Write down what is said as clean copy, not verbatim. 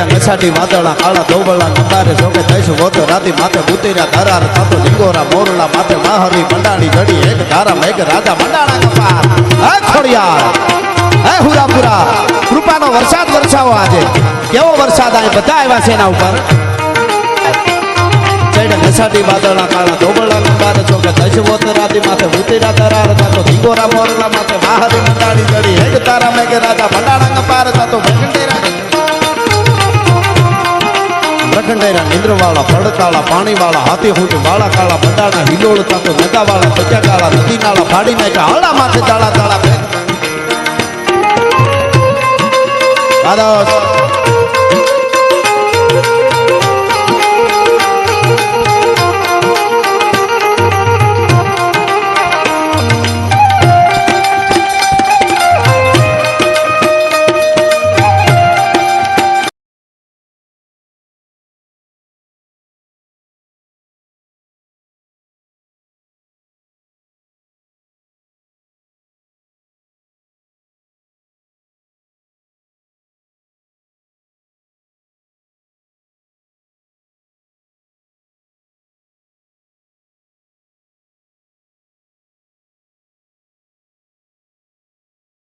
ચડ્યા નસાટી વાદળા કાળા ધોબળા નંબારે જોકે થઈશું વોતો રાતી માથે બુતેરા ધરાર થતો લિંગોરા મોરલા માથે માહરી મંડાણી જડી એક ધારા મેઘ રાજા મંડાણા કપાર હે ખોડિયાર હે હુરાપુરા કૃપાનો વરસાદ વરસાવો આજે કેવો વરસાદ આ બધા આવ્યા છે એના ઉપર ચડ્યા નસાટી વાદળા કાળા ધોબળા નંબારે જોકે થઈશું વોતો રાતી માથે બુતેરા ધરાર થતો લિંગોરા મોરલા માથે માહરી મંડાણી જડી એક ધારા મેઘ રાજા મંડાણા કપાર થતો પ્રખંડેરા નિંદ્રવાળા પડતાળા પાણીવાળા હાથી હુંટ વાળા કાળા બંડાણા હિલોળ તાતો નગાવાળા સજા કાળા નદી નાળા ફાડી નાખ્યા હાડા માથે તાળા તાળા